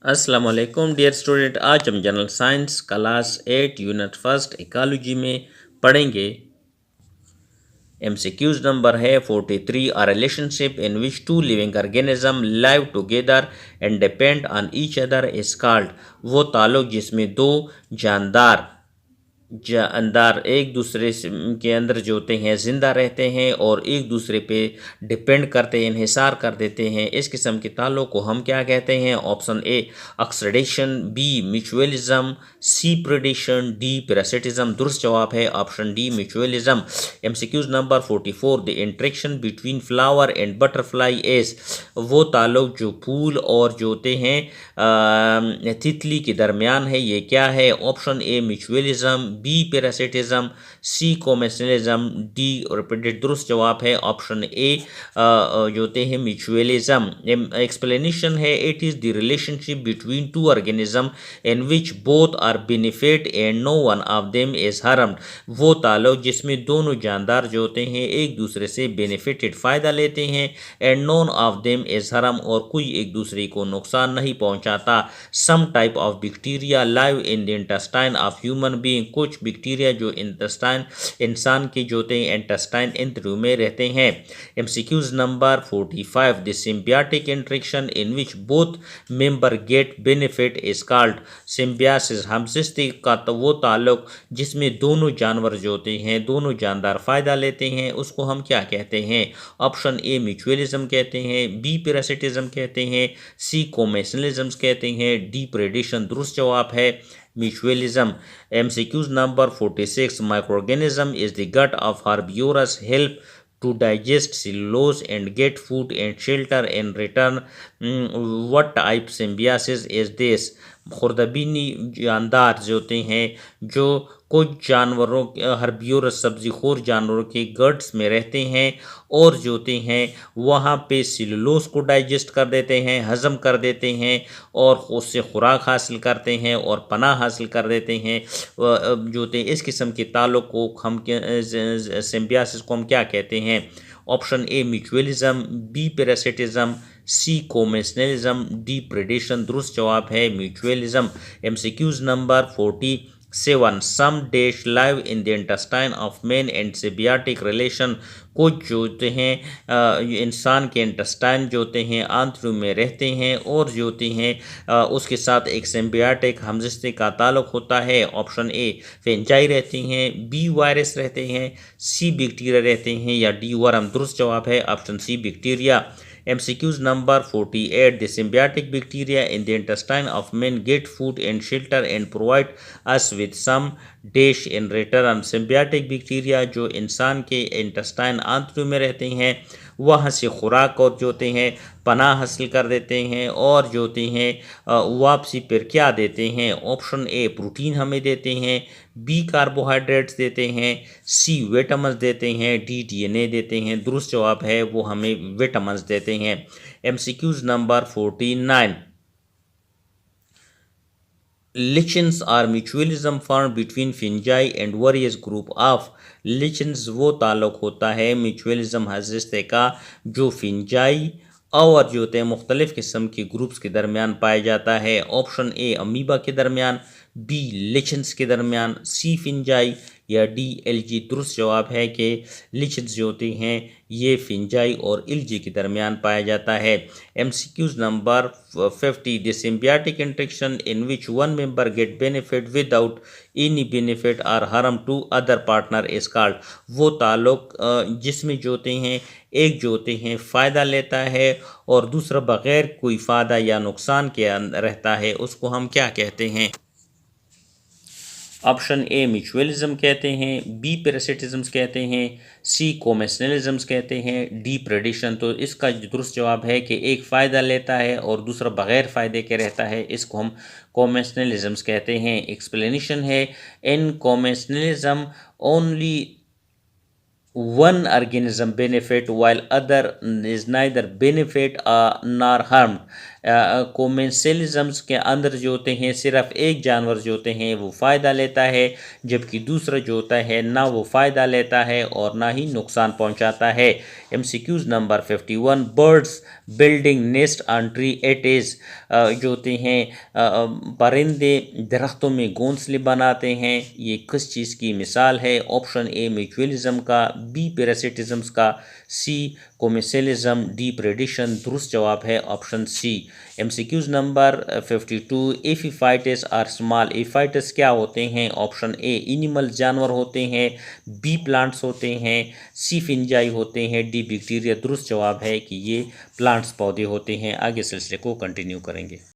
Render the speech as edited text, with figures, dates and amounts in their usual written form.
अस्सलाम वालेकुम dear student. आज हम general science class 8 unit first ecology में पढ़ेंगे। एमसीक्यूज नंबर है 43। A relationship in which two living organism live together and depend on each other is called. वो ताल्लुक जिसमें दो जानदार जानदार एक दूसरे के अंदर जो होते हैं ज़िंदा रहते हैं और एक दूसरे पे डिपेंड करते हैं, इन्हिसार कर देते हैं, इस किस्म के ताल्लुक़ को हम क्या कहते हैं? Option A oxidation, B mutualism, C predation, D parasitism. दुरुस्त जवाब है option D mutualism. MCQs number 44। The interaction between flower and butterfly is. वो ताल्लुक़ जो फूल और जो होते हैं तितली के दरमियान है, ये क्या है? Option a mutualism, b parasitism, c commensalism, d repeated. दुरुस्त जवाब है ऑप्शन ए जो होते हैं म्यूचुअलिज्म। एक्सप्लेनेशन है it is the relationship between two organism in which both are benefit and no one of them is harmed. वो ताल्लुक जिसमें दोनों जानदार जो होते हैं एक दूसरे से बेनिफिटेड फ़ायदा लेते हैं, and none of them is harm, और कोई एक दूसरे को नुकसान नहीं पहुंचाता। Some type of bacteria live in the intestine of human being. कुछ बैक्टीरिया जो इंटेस्टाइन इंसान के जो होते हैं इंटेस्टाइन इंद्रियों में रहते हैं। MCQs number 45। The symbiotic interaction in which both member get benefit is called. Symbiosis हमजिस्ती का तो वो ताल्लुक जिसमें दोनों जानवर जो होते हैं दोनों जानदार फ़ायदा लेते हैं, उसको हम क्या कहते हैं? ऑप्शन ए म्यूचुअलिज्म कहते हैं, बी पैरासिटिज्म कहते हैं, सी कोमेशनलिज्म कहते हैं, डी प्रेडेशन। दुरुस्त जवाब है mutualism. MCQs number 46। Microorganism is the gut of herbivorous help to digest cellulose and get food and shelter in return. What type symbiosis is this? खुर्दबीनी जानदार जो होते हैं जो कुछ जानवरों हर्बिवोरस सब्जीखोर जानवरों के गट्स में रहते हैं और जो होते हैं वहाँ पे सेलुलोज को डाइजेस्ट कर देते हैं, हज़म कर देते हैं और उससे खुराक हासिल करते हैं और पनाह हासिल कर देते हैं। जो होते हैं इस किस्म के ताल्लुक़ को हम सिम्बियासिस को हम क्या कहते हैं? Option a mutualism, b parasitism, c commensalism, d predation. दुरुस्त जवाब है mutualism. MCQs number 47। Some dish live in the intestine of man and symbiotic relation. कुछ जो होते हैं इंसान के इंटेस्टाइन जो होते हैं आंतरों में रहते हैं और जो होते हैं उसके साथ एक सिम्बियाटिक हमजिस्ती का ताल्लुक़ होता है। ऑप्शन ए फेंजाई रहते हैं, बी वायरस रहते हैं, सी बैक्टीरिया रहते हैं, या डी वर्म। दुरुस्त जवाब है option C bacteria. MCQs number 48. The symbiotic bacteria in the intestine of men get food and shelter and provide us with some dish in return. Symbiotic bacteria जो इंसान के इंटेस्टाइन आंतरों में रहते हैं वहाँ से खुराक और जो होते हैं पनाह हासिल कर देते हैं और जो होते हैं वापसी पर क्या देते हैं? ऑप्शन ए प्रोटीन हमें देते हैं, बी कार्बोहाइड्रेट्स देते हैं, सी विटामिन्स देते हैं, डी डीएनए देते हैं। दुरुस्त जवाब है वो हमें विटामिन्स देते हैं। MCQs number 49। Lichens are mutualism form between fungi and various group of. Lichens वो ताल्लुक़ होता है म्यूचुअलिज्म हज़रत का जो फिंजाई और जो होते हैं मुख्तलिफ़ किस्म के ग्रुप्स के दरमियान पाया जाता है। ऑप्शन ए अमीबा के दरमियान, बी लिचन्स के दरमियान, सी फिंजाई, या डी एलजी। दुरुस्त जवाब है कि लिचन्स जो होते हैं ये फिंजाई और एलजी के दरमियान पाया जाता है। MCQs number 50। The symbiotic interaction in which one member get benefit without any benefit or harm to other partner is called. वो ताल्लुक़ जिसमें जो होते हैं एक जो होते हैं फ़ायदा लेता है और दूसरा बग़ैर कोई फ़ायदा या नुकसान के रहता है, उसको हम क्या कहते हैं? ऑप्शन ए म्यूचुअलिज्म कहते हैं, बी पैरासिटिज्म कहते हैं, सी कोमेशनलिज्म कहते हैं, डी प्रेडेशन। तो इसका दुरुस्त जवाब है कि एक फ़ायदा लेता है और दूसरा बग़ैर फ़ायदे के रहता है, इसको हम कोमेशनलिज्म कहते हैं। एक्सप्लेनेशन है इन कोमेशनलिज्म only one organism benefit while other is neither benefit nor harmed. कोमेंसलिज्म्स के अंदर जो होते हैं सिर्फ एक जानवर जो होते हैं वो फ़ायदा लेता है, जबकि दूसरा जो होता है ना वो फ़ायदा लेता है और ना ही नुकसान पहुंचाता है। MCQs number 51, birds building nest on tree एटेज, जो होते हैं परिंदे दरख्तों में घोंसले बनाते हैं, ये किस चीज़ की मिसाल है? ऑप्शन ए म्यूचुअलिज्म का, बी पैरासिटिज्म का, सी कोमेंसलिज्म, डी प्रेडिशन। दुरुस्त जवाब है option c. MCQs number 52, epiphytes are small. Epiphytes क्या होते हैं? ऑप्शन ए एनिमल जानवर होते हैं, बी प्लांट्स होते हैं, सी फिंजाई होते हैं, डी बैक्टीरिया। दुरुस्त जवाब है कि ये प्लांट्स पौधे होते हैं। आगे सिलसिले को कंटिन्यू करेंगे।